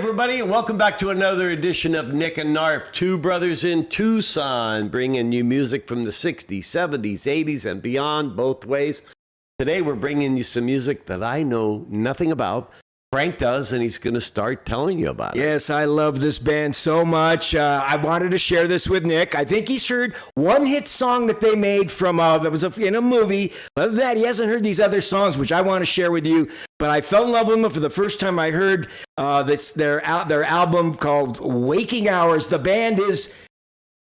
everybody, and welcome back to another edition of Nick and Knarf, two brothers in Tucson, bringing you music from the 60s, 70s, 80s, and beyond, both ways. Today, we're bringing you some music that I know nothing about. Frank does, and he's going to start telling you about it. Yes, I love this band so much. I wanted to share this with Nick. I think he's heard one hit song that they made from that was in a movie. Other than that, he hasn't heard these other songs, which I want to share with you. But I fell in love with them for the first time I heard their album called Waking Hours. The band is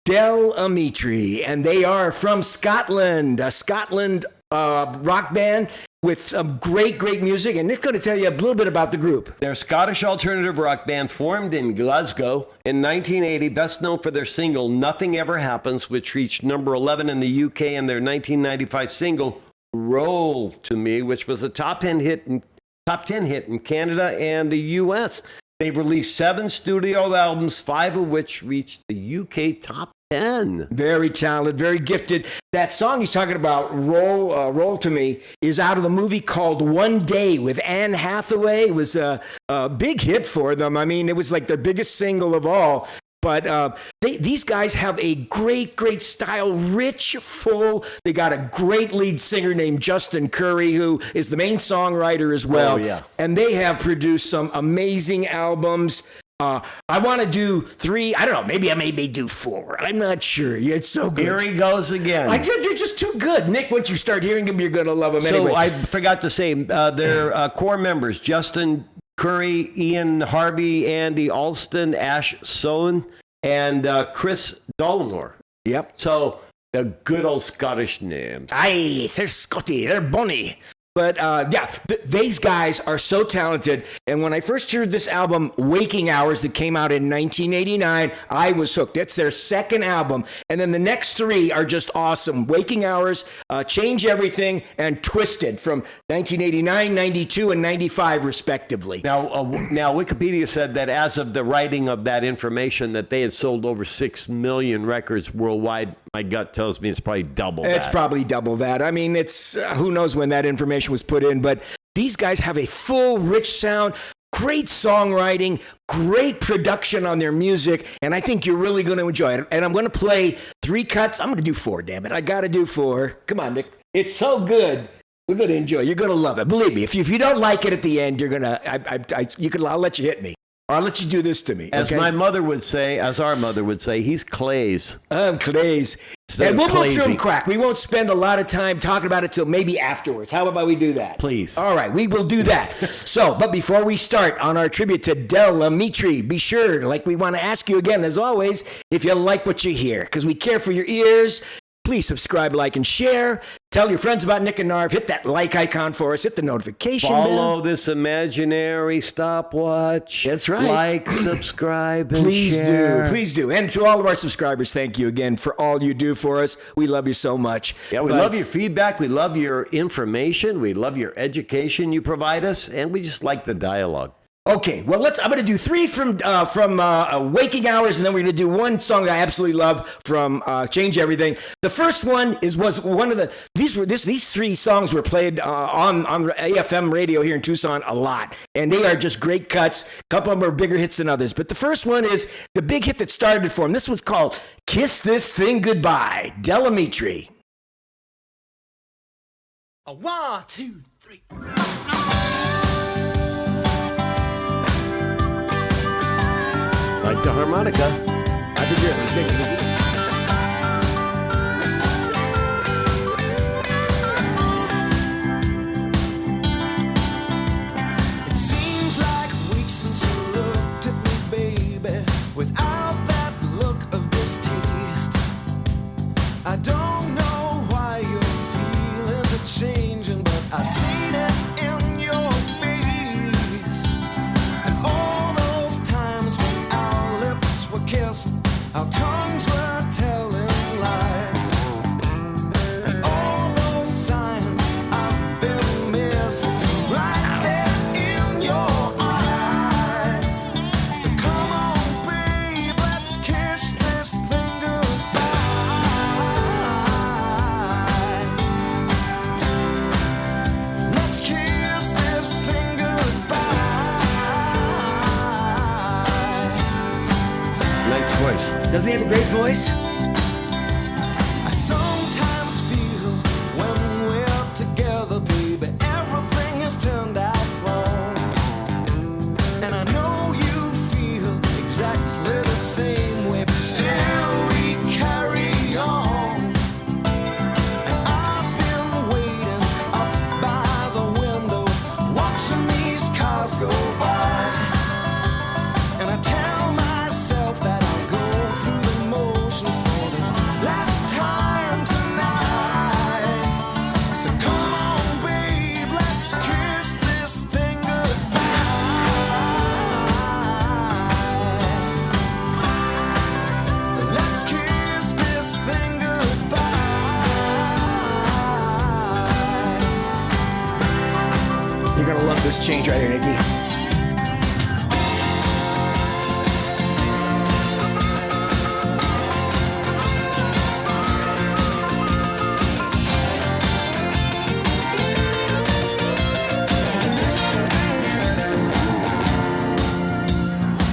Amitri, and they are from Scotland, a Scotland rock band with some great music. And Nick's going to tell you a little bit about the group. They're a Scottish alternative rock band formed in Glasgow in 1980, best known for their single Nothing Ever Happens, which reached number 11 in the UK, and their 1995 single Roll to Me, which was a top 10 hit in Canada and the US. They've released 7 studio albums, 5 of which reached the UK top 10. Very talented, very gifted. That song he's talking about, Roll to Me, is out of the movie called One Day with Anne Hathaway. It was a big hit for them. I mean, it was like their biggest single of all. But these guys have a great style, rich, full. They got a great lead singer named Justin Currie, who is the main songwriter as well. Oh, yeah. And they have produced some amazing albums. I want to do 3. I don't know. Maybe I may do 4. I'm not sure. It's so good. Here he goes again. They're just too good. Nick, once you start hearing them, you're going to love them anyway. So I forgot to say, their core members, Justin Currie, Iain Harvie, Andy Alston, Ash Sohan, and Chris Dollimore. Yep. So the good old Scottish names. Aye, they're Scotty. They're bonny. But these guys are so talented. And when I first heard this album, Waking Hours, that came out in 1989, I was hooked. It's their second album. And then the next 3 are just awesome. Waking Hours, Change Everything, and Twisted from 1989, 92, and 95, respectively. Now, Wikipedia said that as of the writing of that information, that they had sold over 6 million records worldwide. My gut tells me it's probably double that. It's probably double that. I mean, it's who knows when that information was put in, but these guys have a full, rich sound, great songwriting, great production on their music, and I think you're really going to enjoy it. And I'm going to play 3 cuts. I'm going to do 4, damn it. I got to do 4. Come on, Nick. It's so good. We're going to enjoy it. You're going to love it. Believe me, if you don't like it at the end, you're going to, I'll let you hit me. Or I'll let you do this to me. As my mother would say, as our mother would say, he's Clays. I'm Clays. And we'll go through them crack. We won't spend a lot of time talking about it till maybe afterwards. How about we do that? Please. All right, we will do that. But before we start on our tribute to Amitri, be sure, like we want to ask you again, as always, if you like what you hear, because we care for your ears. Please subscribe, like, and share. Tell your friends about Nick and Knarf. Hit that like icon for us. Hit the notification bell. Follow this imaginary stopwatch. That's right. Like, subscribe, and share. Please do. And to all of our subscribers, thank you again for all you do for us. We love you so much. Yeah, we love your feedback. We love your information. We love your education you provide us. And we just like the dialogue. Okay, well, I'm going to do 3 from Waking Hours, and then we're going to do 1 song I absolutely love from Change Everything. The first one was one of the these 3 songs were played on AFM radio here in Tucson a lot, and they are just great cuts. A couple of them are bigger hits than others, but the first one is the big hit that started it for them. This was called "Kiss This Thing Goodbye," Amitri. 1, 2, 3. Like the harmonica. I think you're thinking of it. It seems like weeks since you looked at me, baby, without that look of distaste. I don't know why your feelings are changing, but I've seen it in your face. And all those times when our lips were kissed, our tongues were telling lies. And all those signs I've been missing, right there in your eyes. So come on, babe, let's kiss this thing goodbye. Let's kiss this thing goodbye. Nice voice. Doesn't he have a great voice? I sometimes feel when we're together, baby, everything has turned out wrong. And I know you feel exactly the same way, but still we carry on. And I've been waiting up by the window, watching these cars go by. And I tell myself that I'll go through the motion for the last time tonight. So come on, babe, let's kiss this thing goodbye. Let's kiss this thing goodbye. You're gonna love this change right here, Nicky.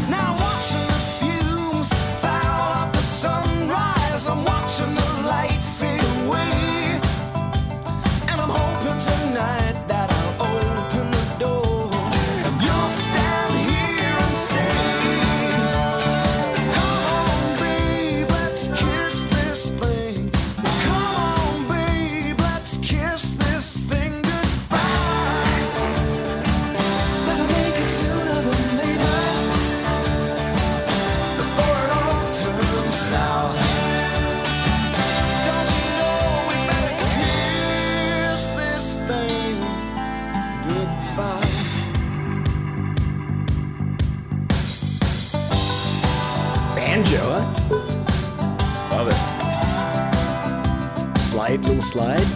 Now watching the fumes foul up the sunrise, I'm watching the light fade away, and I'm hoping tonight that I'll open the door and you'll stand here and say, come on, babe, let's kiss this thing. Come on, babe, let's kiss this thing goodbye. Better make it sooner than later, before it all turns south. Don't you know we better kiss this thing goodbye? Banjo, huh? Love it. Slide, little slide.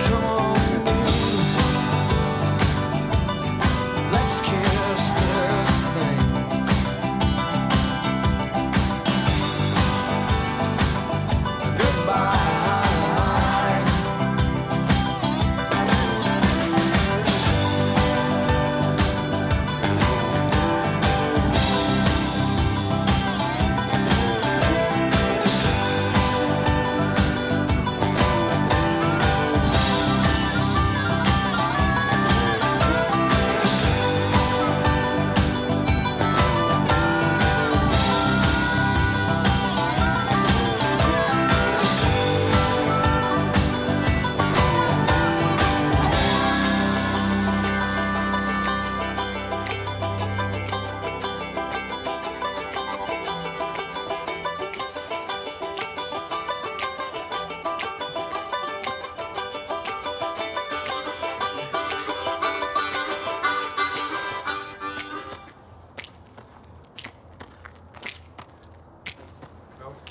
Come on, babe, let's kiss this thing goodbye.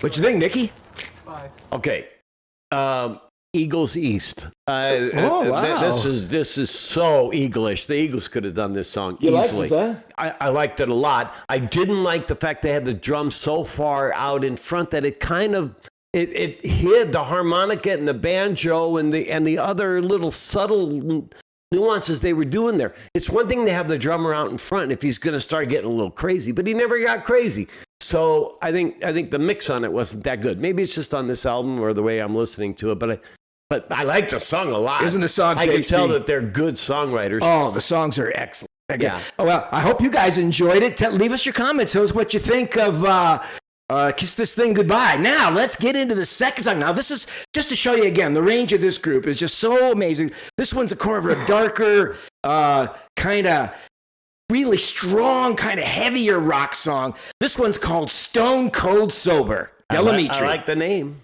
What you think, Nicky? Okay. Eagles East. Oh, wow. This is so Eagle-ish. The Eagles could have done this song You liked easily. this, huh? I liked it a lot. I didn't like the fact they had the drums so far out in front that it kind of it hid the harmonica and the banjo and the other little subtle nuances they were doing there. It's one thing to have the drummer out in front if he's going to start getting a little crazy, but he never got crazy. So I think the mix on it wasn't that good. Maybe it's just on this album or the way I'm listening to it, but I like the song a lot. Isn't the song I can tasty? tell that they're good songwriters. Oh, the songs are excellent. Yeah. Oh, well, I hope you guys enjoyed it. Leave us your comments. Tell us what you think of Kiss This Thing Goodbye. Now, let's get into the second song. Now, this is just to show you again, the range of this group is just so amazing. This one's a darker, kind of really strong, kind of heavier rock song. This one's called Stone Cold Sober. Delamitri. I like the name.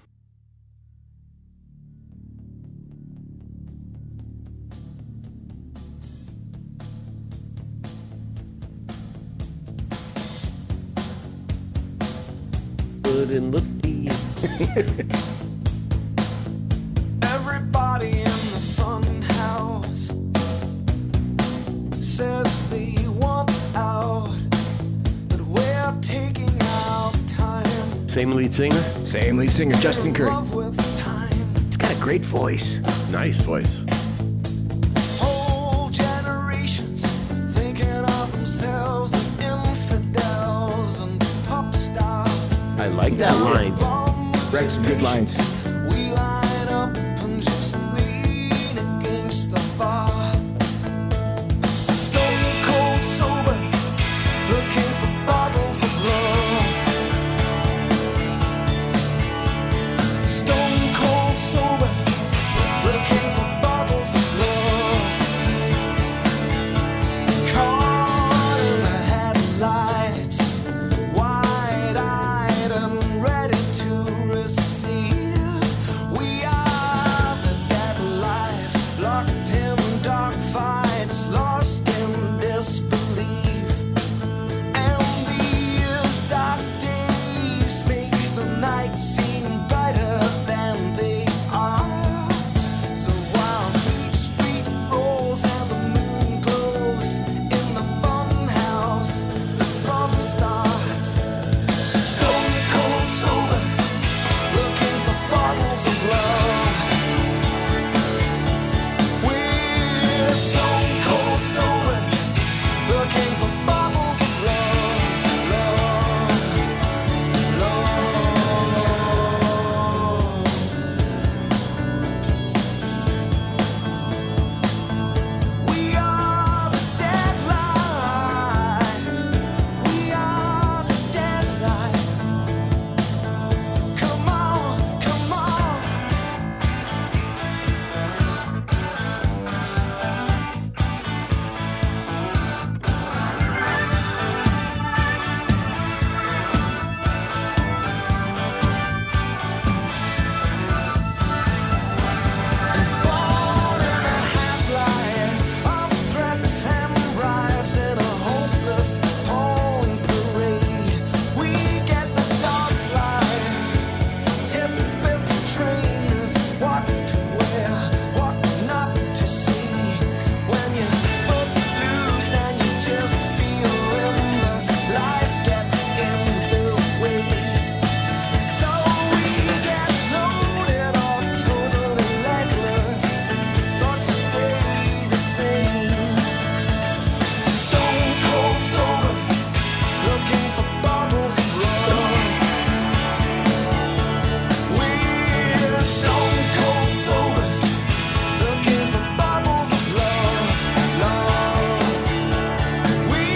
Good and looking. Everybody in the fun house says they want out, but we're taking our time. Same lead singer? Same lead singer, Justin Currie. Love with time. He's got a great voice. Nice voice. I like that line. Write some good lines. We line up and just lean against the bar. Stone cold sober, looking for bottles of love. Stone cold sober, looking for bottles of love. Caught in the headlights, wide-eyed and ready to receive. We are the dead life, locked in dark fights, lost in disbelief. And these dark days make the night seem brighter than they are. So while Fleet Street rolls and the moon glows in the fun house, the fun starts. Stone cold sober, looking for bottles of love. We're stone cold sober, looking for bottles of love, love, love. We are the dead life. We are the dead life. So come on, come on. Born in a half-life of threats and bribes in a hopeless appalling parade. We get the dog's life, tidbits of trainers, what to wear, what not to see. When you're foot loose and you just feel limbless, life gets in the way. So we get loaded or totally legless, but stay the same. Stone cold sober, looking for bottles of love. We're stone cold sober, looking for bottles of love, love. We're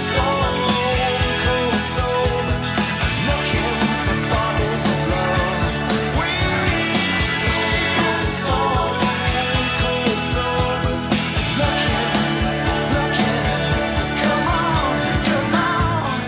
stone cold sober, looking for bottles of love. We're stone cold sober, looking. So come on, come on.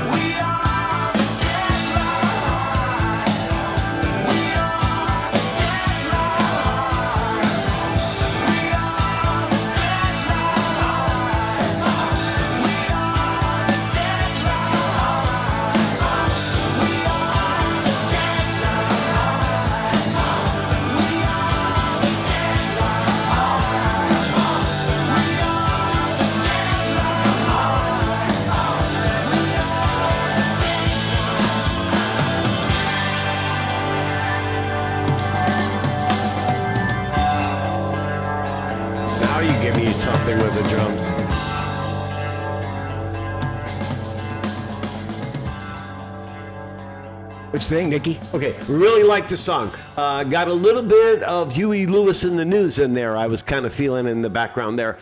We are the dead life. We are the dead life. We are the dead life. We are the dead life. We are the dead life. We are the dead Now you give me something with the drums. Which thing, Nikki? Okay, really like the song. Got a little bit of Huey Lewis in the News in there. I was kind of feeling in the background there.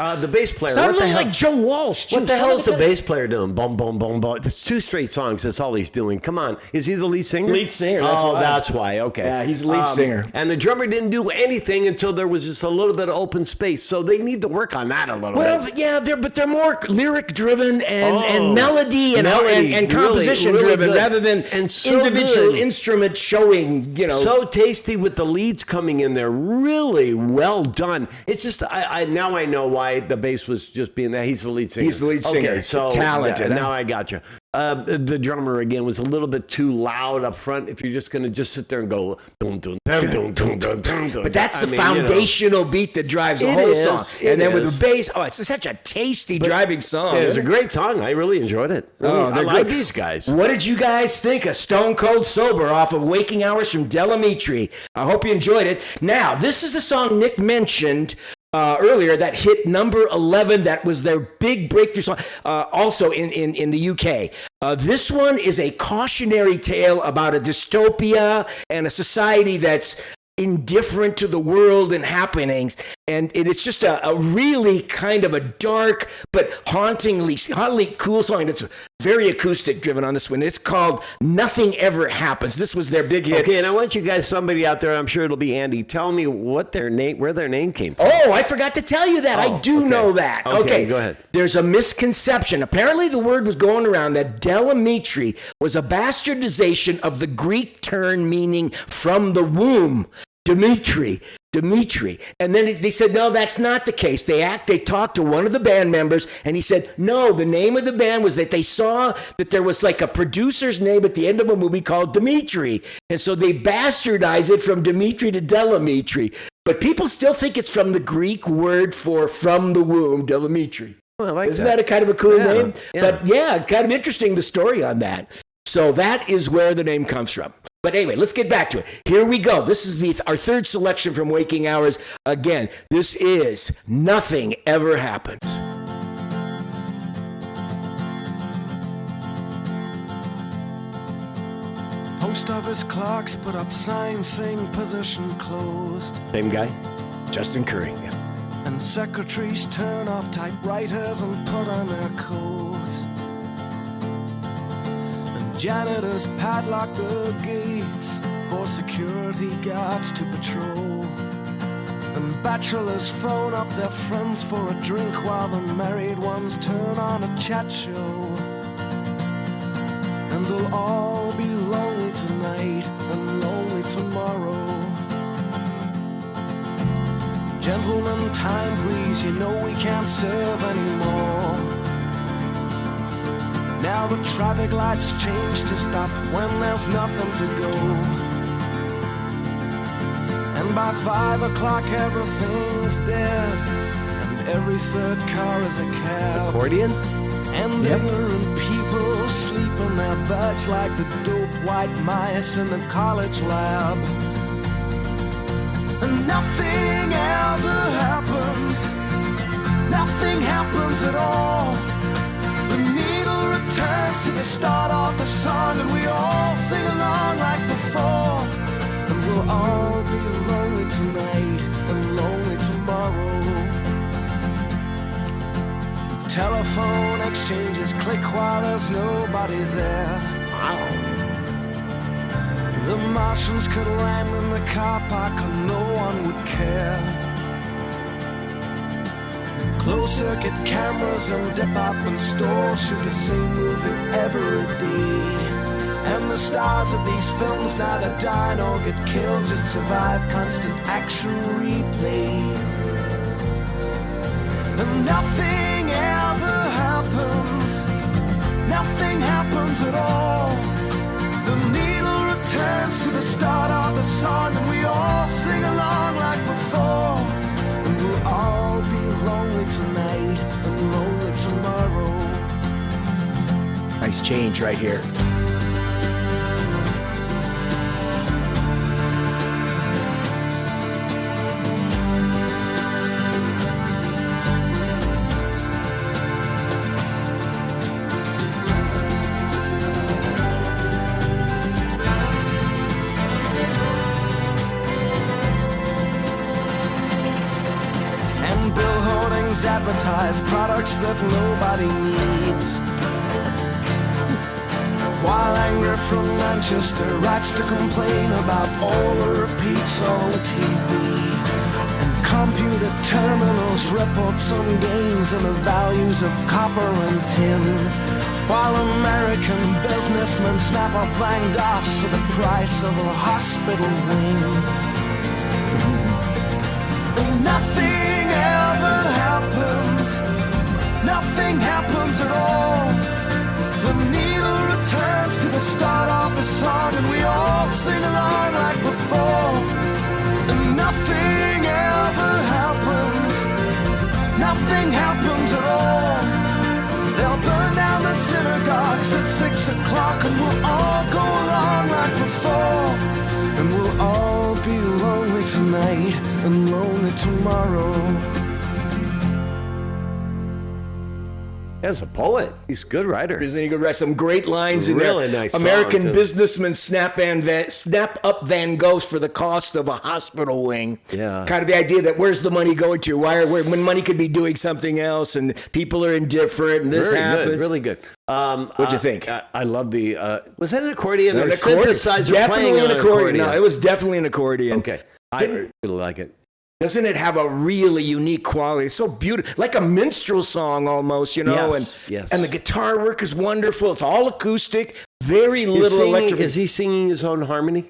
The bass player. Sounded what the hell? like Joe Walsh. too. What the hell is the Sounded bass player doing? Boom, boom, boom, boom. It's 2 straight songs. That's all he's doing. Come on. Is he the lead singer? Lead singer, that's why. That's why. Okay. Yeah, he's the lead singer. And the drummer didn't do anything until there was just a little bit of open space. So they need to work on that a little Well, bit. yeah, they're more lyric driven and melody and Melody, composition really driven good. rather than And so individual good. instrument showing. So tasty with the leads coming in there. Really well done. It's just, I now I know why the bass was just being that. He's the lead singer. He's the lead singer. Okay, so Talented, yeah, huh? now I got you. The drummer again was a little bit too loud up front. If you're just going to just sit there and go, dun, dun, dun, dun, dun, dun, dun, dun. But that's the foundational beat that drives the whole song. And then with the bass, it's such a tasty driving song. It was a great song. I really enjoyed it. Really, I like these guys. What did you guys think of Stone Cold Sober off of Waking Hours from Delamitri? I hope you enjoyed it. Now, this is the song Nick mentioned earlier that hit number 11. That was their big breakthrough song, also in the UK. This one is a cautionary tale about a dystopia and a society that's indifferent to the world and happenings, and it's just a really kind of a dark but hauntingly cool song. It's very acoustic driven on this one. It's called Nothing Ever Happens. This was their big hit. Okay, and I want you guys, somebody out there, I'm sure it'll be Andy, tell me where their name came from. Oh, I forgot to tell you that. I do know that. Okay, go ahead. There's a misconception. Apparently the word was going around that Delamitri was a bastardization of the Greek term meaning from the womb. Dimitri. And then they said, no, that's not the case. They talked to one of the band members, and he said, no, the name of the band was that they saw that there was like a producer's name at the end of a movie called Dimitri. And so they bastardized it from Dimitri to Delamitri. But people still think it's from the Greek word for from the womb, Delamitri. Well, Isn't that a kind of a cool name? Yeah. But kind of interesting, the story on that. So that is where the name comes from. But anyway, let's get back to it. Here we go. This is our third selection from Waking Hours. Again, this is Nothing Ever Happens. Post office clocks put up signs saying position closed. Same guy? Justin Currie. Yeah. And secretaries turn off typewriters and put on their coats. Janitors padlock the gates for security guards to patrol. And bachelors phone up their friends for a drink while the married ones turn on a chat show. And they'll all be lonely tonight and lonely tomorrow. Gentlemen, time please, you know we can't serve anymore. Now the traffic lights change to stop when there's nothing to go. And by 5 o'clock everything's dead, and every third car is a cab. Accordion? And ignorant people sleep in their beds like the dope white mice in the college lab. And nothing ever happens. Nothing happens at all. The needle returns to the start of the song, and we all sing along like before. And we'll all be lonely tonight and lonely tomorrow. Telephone exchanges click while there's nobody there. The Martians could land in the car park and no one would care. Closed-circuit cameras and department stores shoot the same movie every day. And the stars of these films neither die nor get killed, just survive constant action replay. And nothing ever happens. Nothing happens at all. The needle returns to the start of the song, and we all sing along like before. And we'll all be lonely tonight and lonely tomorrow. Nice change right here. Advertise products that nobody needs, while Angry from Manchester writes to complain about all the repeats on the TV. And computer terminals report some gains in the values of copper and tin, while American businessmen snap up Van Goghs for the price of a hospital wing. And nothing ever happens. Nothing happens at all. The needle start off a song and we all sing along like before. And nothing ever happens. Nothing happens at all. They'll burn down the synagogues at 6 o'clock and we'll all go along like before. And we'll all be lonely tonight and lonely tomorrow. As a poet, he's a good writer. Isn't he good? Write some great lines in there. Really nice American song, too. businessmen snap up Van Goghs for the cost of a hospital wing. Yeah. Kind of the idea that where's the money going to? When money could be doing something else and people are indifferent and this Very happens. good, really good. What'd you think? I love the. Was that an accordion or An a synthesizer definitely playing on an accordion. No, it was definitely an accordion. Okay, I really like it. Doesn't it have a really unique quality? It's so beautiful, like a minstrel song almost, you know. Yes, yes. And the guitar work is wonderful. It's all acoustic, very little electric. Is he singing his own harmony?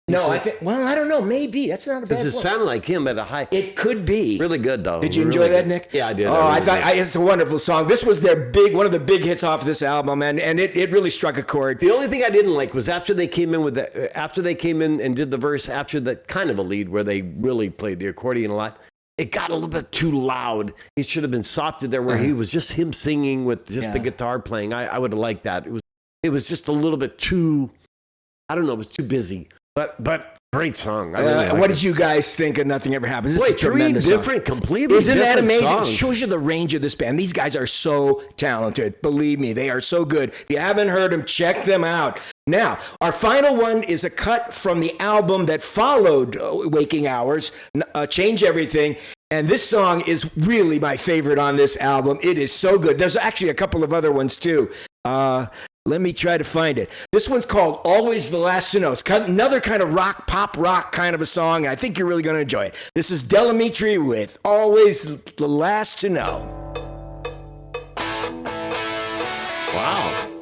No, I think. Well, I don't know. Maybe that's not a bad. Because it point. sounded like him at a high. It could be Really good though. Did you enjoy Really that, good. Nick? Yeah, I did. Oh, I thought it's a wonderful song. This was their one of the big hits off this album, and it really struck a chord. The only thing I didn't like was after they came in and did the verse after the kind of a lead where they really played the accordion a lot. It got a little bit too loud. It should have been softer there, where he was just him singing with just the guitar playing. I would have liked that. It was just a little bit too. I don't know. It was too busy, but. Great song. I really like What it. did you guys think of Nothing Ever Happens? This Boy, is a tremendous three song. different, completely Isn't that different amazing? songs. It shows you the range of this band. These guys are so talented. Believe me, they are so good. If you haven't heard them, check them out. Now, our final one is a cut from the album that followed Waking Hours, Change Everything. And this song is really my favorite on this album. It is so good. There's actually a couple of other ones too. Let me try to find it. This one's called Always the Last to Know. It's another kind of pop rock kind of a song. I think you're really going to enjoy it. This is Delamitri with Always the Last to Know. Wow.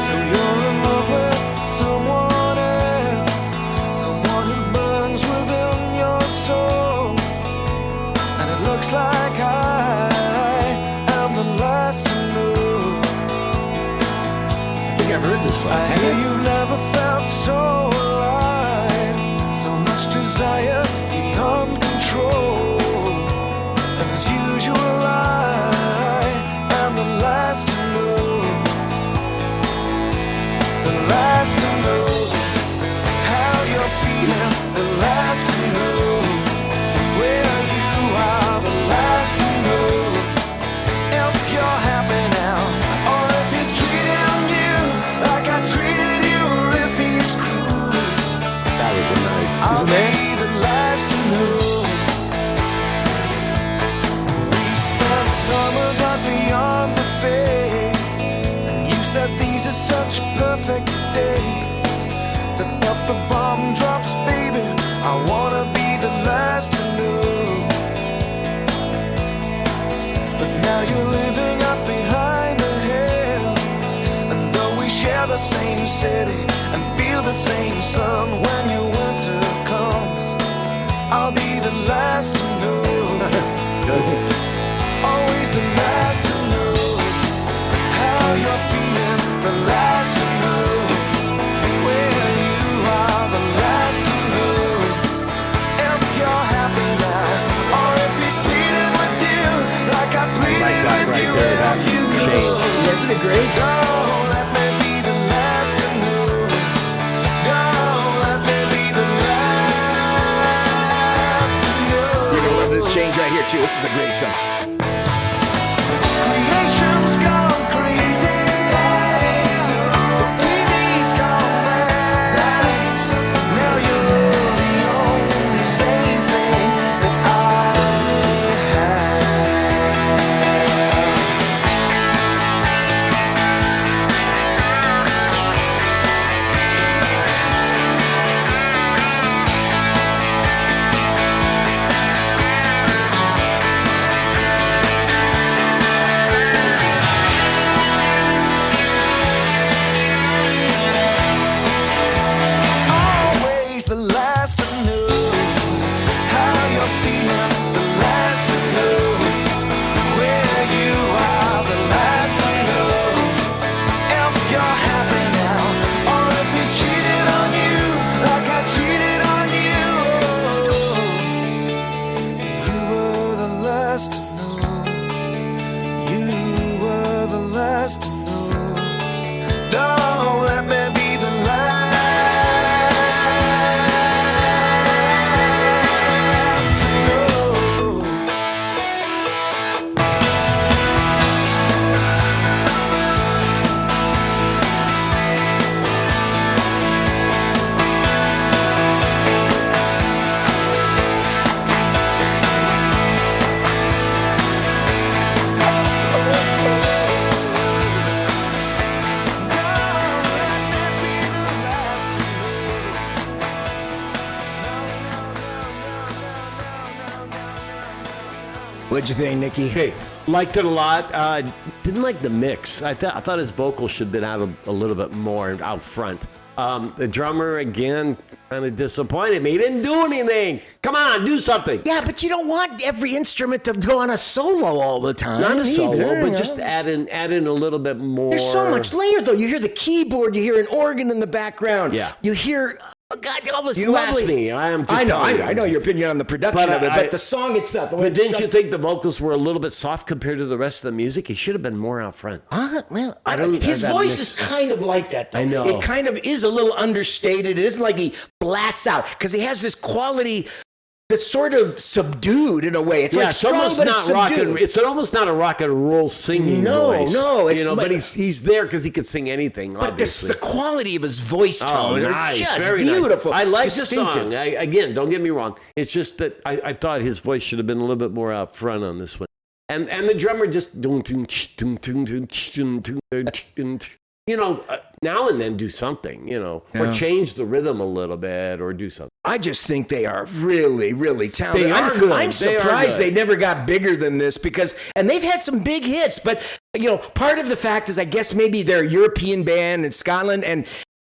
So you're in love with someone else, someone who burns within your soul, and it looks like I am the last to know. I think I've heard this song. I hear you've never felt so alive, so much desire beyond control, and as usual I am the last to know. The last to know how you're feeling, the last to know where you are, the last to know if you're happy now, or if he's treating you like I treated you, or if he's cruel. That was a nice. I'll be the last to know. We spent summers out beyond the bay, and you said these are such perfect days, that if the bomb drops, baby, I wanna be the last to know. But now you're living up behind the hill, and though we share the same city and feel the same sun, when your winter comes, I'll be the last to know. Always the last to know how you're feeling, the last to know where you are, the last to know if you're happy now, or if he's pleading with you like I pleaded with you if you go. Isn't it great? Don't let me be the last to know. Don't let me be the last to know. You're going to love this change right here, too. This is a great song. Creation's gone crazy. The TV's gone mad. Now you're the only sane thing that I have. What'd you think, Nicky? Hey, liked it a lot. Didn't like the mix. I thought his vocals should have been out a little bit more out front. The drummer, again, kind of disappointed me. He didn't do anything. Come on, do something. Yeah, but you don't want every instrument to go on a solo all the time. Not a either, solo, but you just know? add in a little bit more. There's so much layer, though. You hear the keyboard, you hear an organ in the background. Yeah. You hear, oh God, all this You lovely... asked me. I know your opinion on the production of it, but the song itself... the way But it's didn't you struck- think the vocals were a little bit soft compared to the rest of the music? He should have been more out front. Well, his that voice mix- is kind of like that, though. I know. It kind of is a little understated. It isn't like he blasts out, because he has this quality that's sort of subdued in a way. It's like it's strong, almost but not it's rock subdued. and it's almost not a rock and roll singing voice. No, it's but like- he's there because he could sing anything. But Obviously. the quality of his voice tone are nice, just very beautiful. Nice. I like the distinctive. song. Again, don't get me wrong. It's just that I thought his voice should have been a little bit more out front on this one. And the drummer just now and then do something, or change the rhythm a little bit or do something. I just think they are really, really talented. They are good. I'm They are surprised good. they never got bigger than this and they've had some big hits, but part of the fact is I guess maybe they're a European band in Scotland and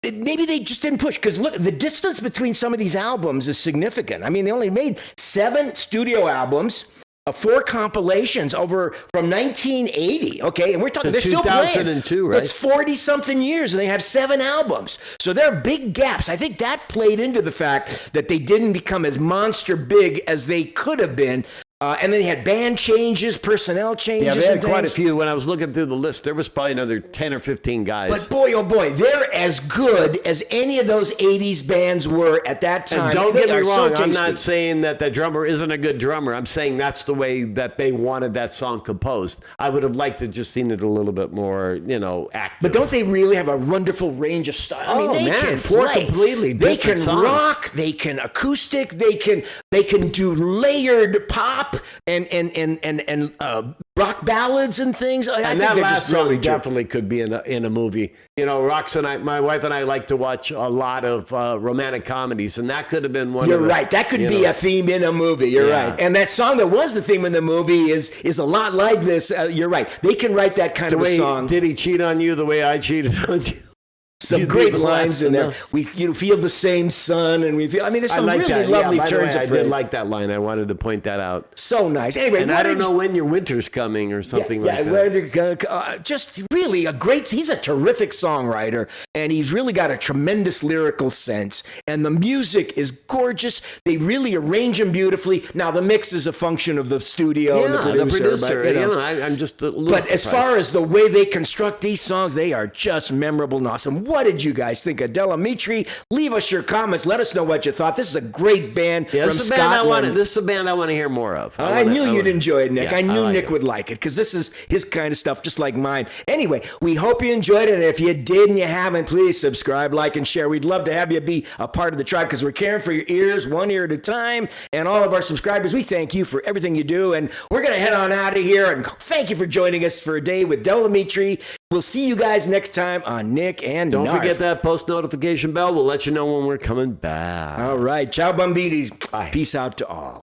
maybe they just didn't push because look, the distance between some of these albums is significant. I mean, they only made 7 studio albums. 4 compilations over from 1980, okay? And we're talking, they're still playing. 2002, right? It's 40-something years, and they have 7 albums. So there are big gaps. I think that played into the fact that they didn't become as monster big as they could have been. And then they had band changes, personnel changes. Yeah, they had and quite a things. few. When I was looking through the list, there was probably another 10 or 15 guys. But boy, oh boy, they're as good as any of those 80s bands were at that time. And don't They get me are so wrong, I'm tasty. not saying that the drummer isn't a good drummer. I'm saying that's the way that they wanted that song composed. I would have liked to just seen it a little bit more, active. But don't they really have a wonderful range of style? I mean, they man, can 4 play. completely They different can songs. rock. They can acoustic. They can do layered pop and rock ballads and things. I And think that they're last just song really good. definitely could be in a movie. Rox and I, my wife and I, like to watch a lot of romantic comedies, and that could have been one. You're of the, right. That could be a theme in a movie. You're Yeah. right. And that song that was the theme in the movie is a lot like this. You're right. They can write that kind The of a way song. did he cheat on you the way I cheated on you? Some You great did lines last in there. enough. We feel the same sun, and we feel. I mean, there's some I like really that. lovely By the way, turns of I phrase. did like that line. I wanted to point that out. So nice. Anyway, And what I don't did know when your winter's coming or something like that. Just really he's a terrific songwriter, and he's really got a tremendous lyrical sense, and the music is gorgeous. They really arrange him beautifully. Now, the mix is a function of the studio and the producer. But, I'm just a little but as surprised. far as the way they construct these songs, they are just memorable and awesome. What did you guys think of Delamitri? Leave us your comments. Let us know what you thought. This is a great band from this is a band Scotland. this is a band I want to hear more of. I knew you'd enjoy it, Nick. Yeah, I knew like Nick it. would like it because this is his kind of stuff, just like mine. Anyway, we hope you enjoyed it. And if you did and you haven't, please subscribe, like, and share. We'd love to have you be a part of the tribe because we're caring for your ears one ear at a time. And all of our subscribers, we thank you for everything you do. And we're going to head on out of here. And thank you for joining us for a day with Delamitri. We'll see you guys next time on Nick and Don't Knarf. forget that post notification bell. We'll let you know when we're coming back. All right. Ciao, Bambini. Bye. Peace out to all.